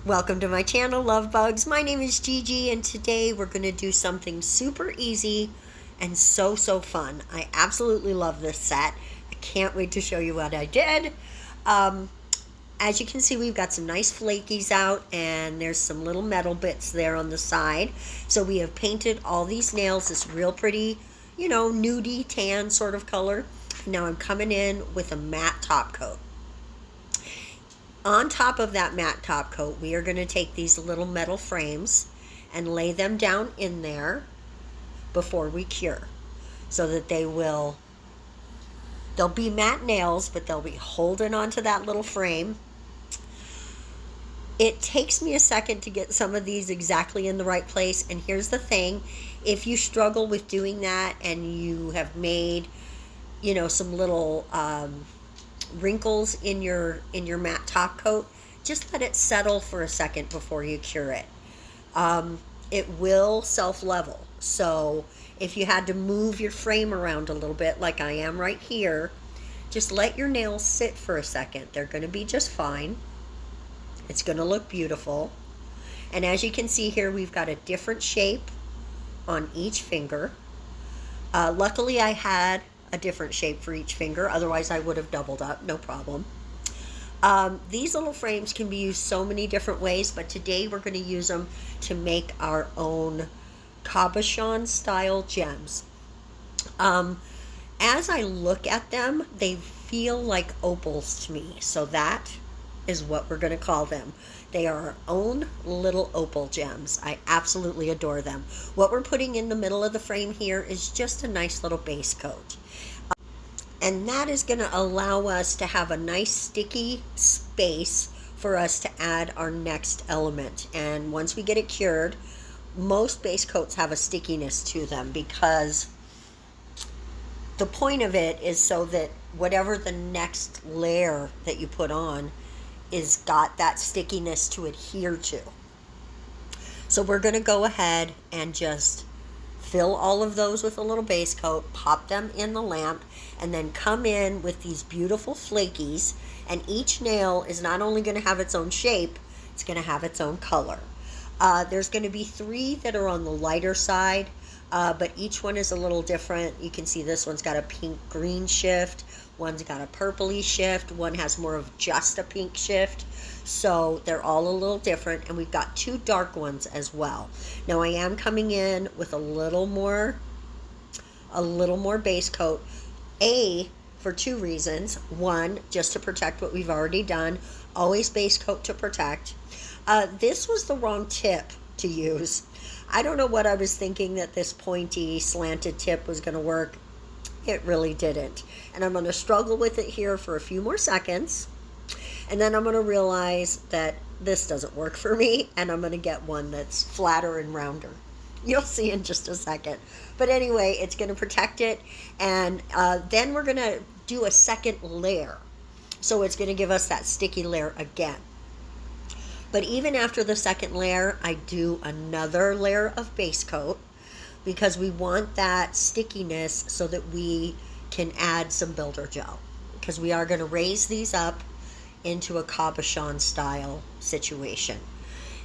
Welcome to my channel, Love Bugs. My name is Gigi, and today we're going to do something super easy and so fun. I absolutely love this set. I can't wait to show you what I did. As you can see, we've got some nice flakies out, and there's some little metal bits there on the side. So we have painted all these nails this real pretty, you know, nudie tan sort of color. Now I'm coming in with a matte top coat. On top of that matte top coat, we are going to take these little metal frames and lay them down in there before we cure, so that they'll be matte nails, but they'll be holding onto that little frame. It takes me a second to get some of these exactly in the right place, and here's the thing: if you struggle with doing that and you have made, you know, some little wrinkles in your matte top coat, just let it settle for a second before you cure it. It will self-level, so if you had to move your frame around a little bit like I am right here, just let your nails sit for a second. They're going to be just fine. It's going to look beautiful. And as you can see here, we've got a different shape on each finger. Luckily I had a different shape for each finger, otherwise I would have doubled up, no problem. These little frames can be used so many different ways, but today we're going to use them to make our own Cabochon style gems. As I look at them, they feel like opals to me, so that is what we're going to call them. They are our own little opal gems. I absolutely adore them. What we're putting in the middle of the frame here is just a nice little base coat. And that is going to allow us to have a nice sticky space for us to add our next element. And once we get it cured, most base coats have a stickiness to them, because the point of it is so that whatever the next layer that you put on is got that stickiness to adhere to. So we're going to go ahead and just fill all of those with a little base coat, pop them in the lamp, and then come in with these beautiful flakies. And each nail is not only going to have its own shape, it's going to have its own color. There's going to be 3 that are on the lighter side, but each one is a little different. You can see this one's got a pink-green shift, one's got a purpley shift, one has more of just a pink shift. So they're all a little different, and we've got 2 dark ones as well. Now I am coming in with a little more base coat, for 2 reasons. One, just to protect what we've already done. Always base coat to protect. This was the wrong tip to use. I don't know what I was thinking that this pointy slanted tip was going to work. It really didn't. And I'm going to struggle with it here for a few more seconds. And then I'm going to realize that this doesn't work for me, and I'm going to get one that's flatter and rounder. You'll see in just a second. But anyway, it's going to protect it, and then we're going to do a second layer. So it's going to give us that sticky layer again. But even after the second layer, I do another layer of base coat, because we want that stickiness so that we can add some builder gel, because we are going to raise these up into a cabochon style situation.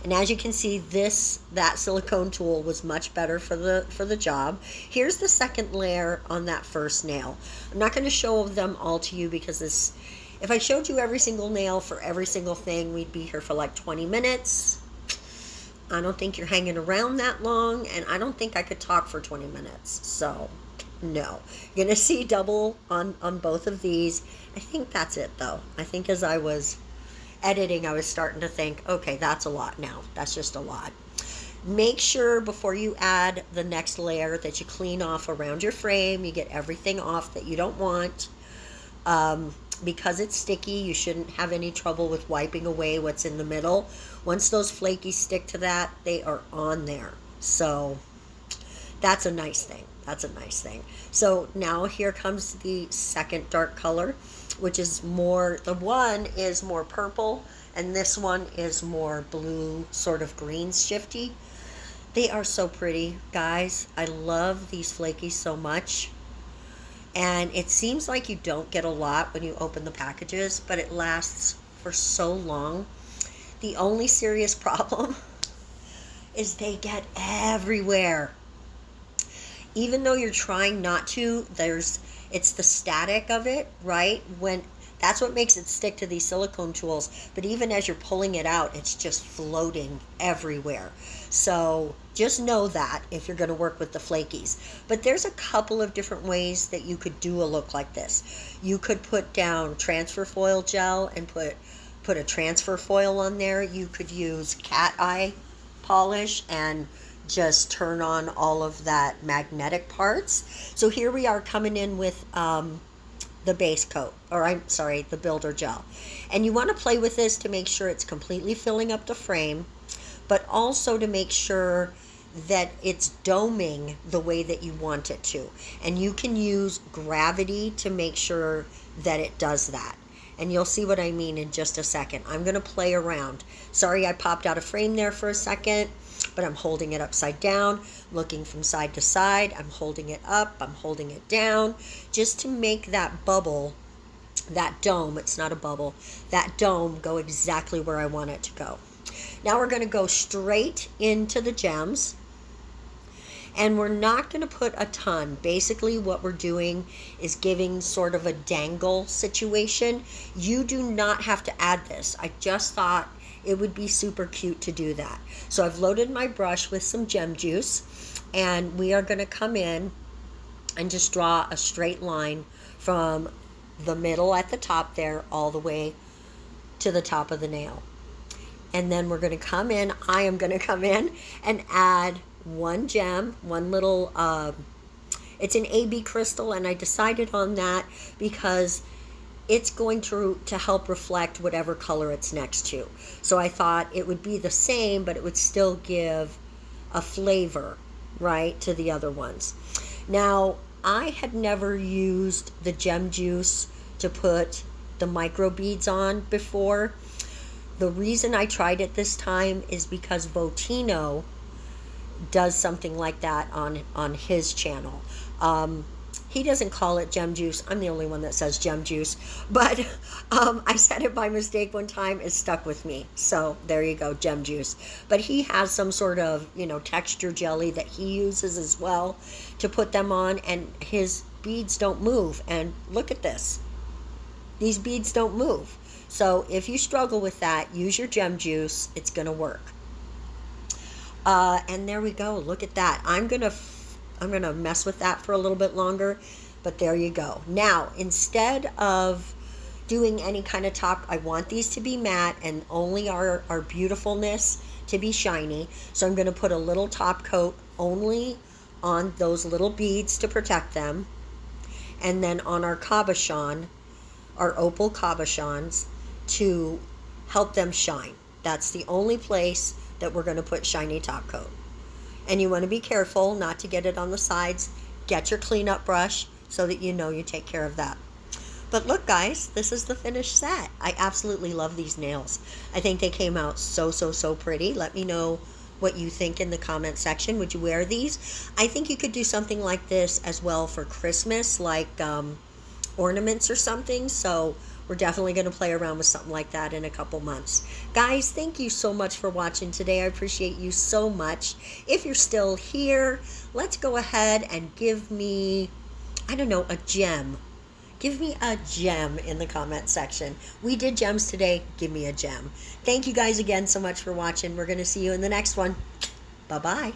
And as you can see, that silicone tool was much better for the job. Here's the second layer on that first nail. I'm not going to show them all to you, because if I showed you every single nail for every single thing, we'd be here for like 20 minutes. I don't think you're hanging around that long, and I don't think I could talk for 20 minutes. So no, you're going to see double on both of these. I think that's it, though. I think as I was editing, I was starting to think, okay, that's a lot now. That's just a lot. Make sure before you add the next layer that you clean off around your frame. You get everything off that you don't want. Because it's sticky, you shouldn't have any trouble with wiping away what's in the middle. Once those flakies stick to that, they are on there. So that's a nice thing. That's a nice thing. So now here comes the second dark color, which is more, the one is more purple, and this one is more blue, sort of green shifty. They are so pretty, guys. I love these flakies so much. And it seems like you don't get a lot when you open the packages, but it lasts for so long. The only serious problem is they get everywhere. Even though you're trying not to, it's the static of it, right? When that's what makes it stick to these silicone tools. But even as you're pulling it out, it's just floating everywhere. So just know that if you're going to work with the flakies. But there's a couple of different ways that you could do a look like this. You could put down transfer foil gel and put a transfer foil on there. You could use cat eye polish and just turn on all of that magnetic parts. So here we are coming in with the base coat, or I'm sorry, the builder gel. And you want to play with this to make sure it's completely filling up the frame, but also to make sure that it's doming the way that you want it to. And you can use gravity to make sure that it does that. And you'll see what I mean in just a second. I'm going to play around. Sorry I popped out of frame there for a second, but I'm holding it upside down, looking from side to side. I'm holding it up, I'm holding it down, just to make that bubble, that dome, it's not a bubble, that dome go exactly where I want it to go. Now we're going to go straight into the gems. And we're not going to put a ton. Basically, what we're doing is giving sort of a dangle situation. You do not have to add this. I just thought it would be super cute to do that. So I've loaded my brush with some gem juice, and we are going to come in and just draw a straight line from the middle at the top there all the way to the top of the nail. And then we're going to come in, I am going to come in and add one gem, one little, it's an AB crystal, and I decided on that because it's going to help reflect whatever color it's next to. So I thought it would be the same, but it would still give a flavor, right, to the other ones. Now, I had never used the gem juice to put the micro beads on before. The reason I tried it this time is because Votino does something like that on his channel. He doesn't call it gem juice. I'm the only one that says gem juice, but I said it by mistake one time. It stuck with me. So there you go, gem juice. But he has some sort of, texture jelly that he uses as well to put them on, and his beads don't move. And look at this. These beads don't move. So if you struggle with that, use your gem juice. It's going to work. And there we go. Look at that. I'm gonna mess with that for a little bit longer, but there you go. Now, instead of doing any kind of top, I want these to be matte and only our beautifulness to be shiny. So I'm gonna put a little top coat only on those little beads to protect them, and then on our cabochon, our opal cabochons, to help them shine. That's the only place that we're going to put shiny top coat. And you want to be careful not to get it on the sides. Get your cleanup brush so that you take care of that. But look, guys, this is the finished set. I absolutely love these nails. I think they came out so pretty. Let me know what you think in the comment section. Would you wear these? I think you could do something like this as well for Christmas, like ornaments or something. So we're definitely going to play around with something like that in a couple months. Guys, thank you so much for watching today. I appreciate you so much. If you're still here, let's go ahead and give me, a gem. Give me a gem in the comment section. We did gems today. Give me a gem. Thank you guys again so much for watching. We're going to see you in the next one. Bye-bye.